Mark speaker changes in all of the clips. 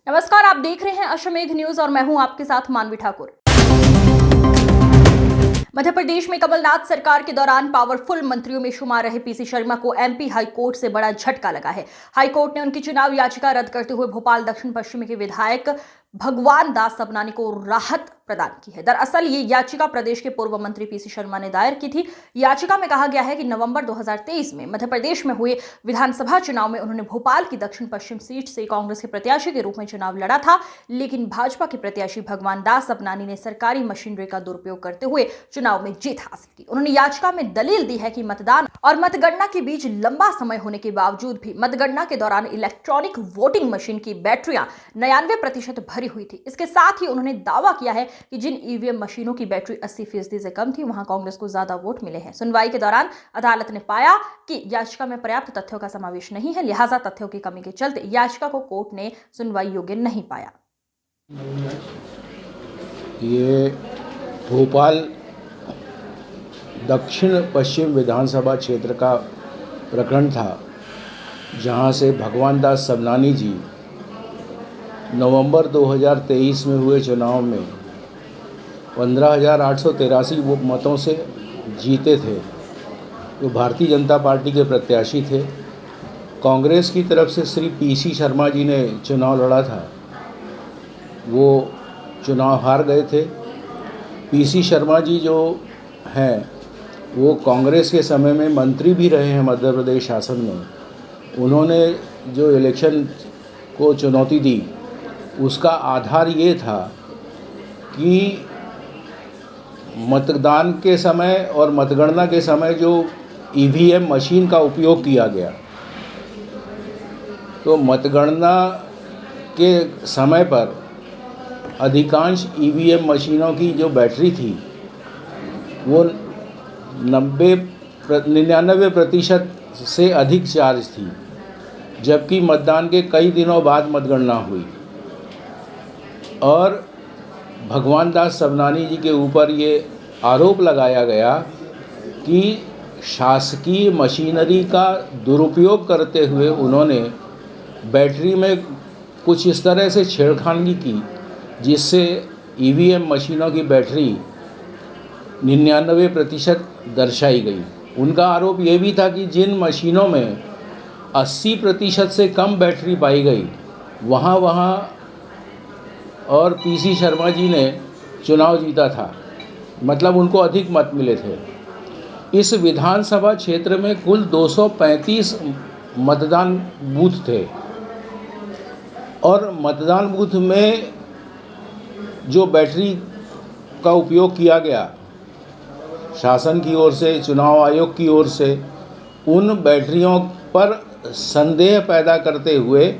Speaker 1: नमस्कार, आप देख रहे हैं अश्वमेघ न्यूज और मैं हूं आपके साथ मानवी ठाकुर। मध्य प्रदेश में कमलनाथ सरकार के दौरान पावरफुल मंत्रियों में शुमार रहे पीसी शर्मा को एमपी हाईकोर्ट से बड़ा झटका लगा है। हाईकोर्ट ने उनकी चुनाव याचिका रद्द करते हुए भोपाल दक्षिण पश्चिम के विधायक भगवान दास सबनानी को राहत प्रदान की है। दरअसल ये याचिका प्रदेश के पूर्व मंत्री पीसी शर्मा ने दायर की थी। याचिका में कहा गया है कि नवंबर 2023 में मध्य प्रदेश में हुए विधानसभा चुनाव में उन्होंने भोपाल की दक्षिण पश्चिम सीट से कांग्रेस के प्रत्याशी के रूप में चुनाव लड़ा था, लेकिन भाजपा के प्रत्याशी भगवान दास सबनानी ने सरकारी मशीनरी का दुरुपयोग करते हुए चुनाव में जीत हासिल की। उन्होंने याचिका में दलील दी है कि मतदान और मतगणना के बीच लंबा समय होने के बावजूद भी मतगणना के दौरान इलेक्ट्रॉनिक वोटिंग मशीन की बैटरियां 99% भरी हुई थी। इसके साथ ही उन्होंने दावा किया है कि जिन ईवीएम मशीनों की बैटरी 80% से कम थी, वहां कांग्रेस को ज्यादा वोट मिले हैं। सुनवाई के दौरान अदालत ने पाया कि याचिका में पर्याप्त तथ्यों का समावेश नहीं है, लिहाजा तथ्यों की कमी के चलते याचिका को कोर्ट ने सुनवाई योग्य नहीं पाया।
Speaker 2: ये भोपाल दक्षिण पश्चिम विधानसभा क्षेत्र का प्रकरण था, जहां से भगवान दास सबनानी जी नवंबर 2023 में हुए चुनाव में 15,883 मतों से जीते थे। जो भारतीय जनता पार्टी के प्रत्याशी थे। कांग्रेस की तरफ से श्री पीसी शर्मा जी ने चुनाव लड़ा था, वो चुनाव हार गए थे। पीसी शर्मा जी जो हैं वो कांग्रेस के समय में मंत्री भी रहे हैं मध्य प्रदेश शासन में। उन्होंने जो इलेक्शन को चुनौती दी, उसका आधार ये था कि मतदान के समय और मतगणना के समय जो ईवीएम मशीन का उपयोग किया गया, तो मतगणना के समय पर अधिकांश ईवीएम मशीनों की जो बैटरी थी वो 99% से अधिक चार्ज थी, जबकि मतदान के कई दिनों बाद मतगणना हुई। और भगवान दास सबनानी जी के ऊपर ये आरोप लगाया गया कि शासकीय मशीनरी का दुरुपयोग करते हुए उन्होंने बैटरी में कुछ इस तरह से छेड़खानी की, जिससे ईवीएम मशीनों की बैटरी 99% दर्शाई गई। उनका आरोप ये भी था कि जिन मशीनों में 80% से कम बैटरी पाई गई, वहाँ और पीसी शर्मा जी ने चुनाव जीता था, मतलब उनको अधिक मत मिले थे। इस विधानसभा क्षेत्र में कुल 235 मतदान बूथ थे और मतदान बूथ में जो बैटरी का उपयोग किया गया शासन की ओर से, चुनाव आयोग की ओर से, उन बैटरियों पर संदेह पैदा करते हुए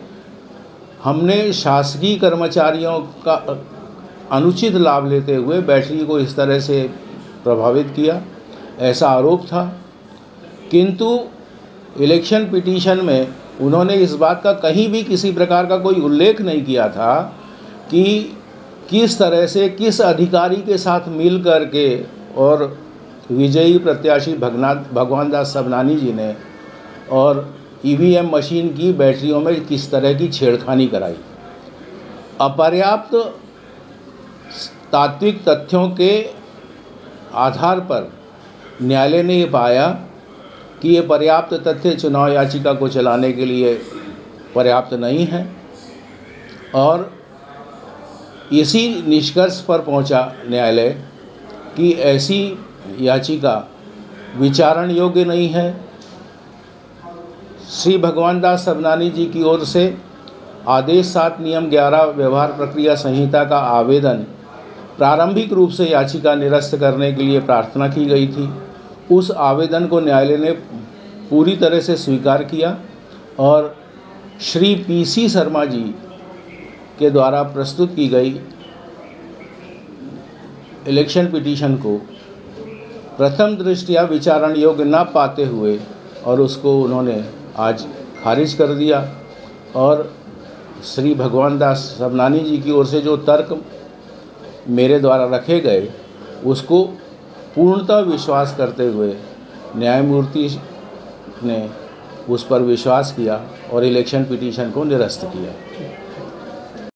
Speaker 2: हमने शासकीय कर्मचारियों का अनुचित लाभ लेते हुए बैटरी को इस तरह से प्रभावित किया, ऐसा आरोप था। किंतु इलेक्शन पिटीशन में उन्होंने इस बात का कहीं भी किसी प्रकार का कोई उल्लेख नहीं किया था कि किस तरह से किस अधिकारी के साथ मिल करके और विजयी प्रत्याशी भगवान दास सबनानी जी ने और ईवीएम मशीन की बैटरियों में किस तरह की छेड़खानी कराई। अपर्याप्त तात्विक तथ्यों के आधार पर न्यायालय ने ये पाया कि ये पर्याप्त तथ्य चुनाव याचिका को चलाने के लिए पर्याप्त नहीं है और इसी निष्कर्ष पर पहुंचा न्यायालय कि ऐसी याचिका विचारण योग्य नहीं है। श्री भगवान दास सबनानी जी की ओर से आदेश 7 नियम 11 व्यवहार प्रक्रिया संहिता का आवेदन प्रारंभिक रूप से याचिका निरस्त करने के लिए प्रार्थना की गई थी। उस आवेदन को न्यायालय ने पूरी तरह से स्वीकार किया और श्री पीसी शर्मा जी के द्वारा प्रस्तुत की गई इलेक्शन पिटीशन को प्रथम दृष्टया विचारण योग्य न पाते हुए और उसको उन्होंने आज खारिज कर दिया और श्री भगवान दास सबनानी जी की ओर से जो तर्क मेरे द्वारा रखे गए उसको पूर्णतः विश्वास करते हुए न्यायमूर्ति ने उस पर विश्वास किया और इलेक्शन पिटीशन को निरस्त किया।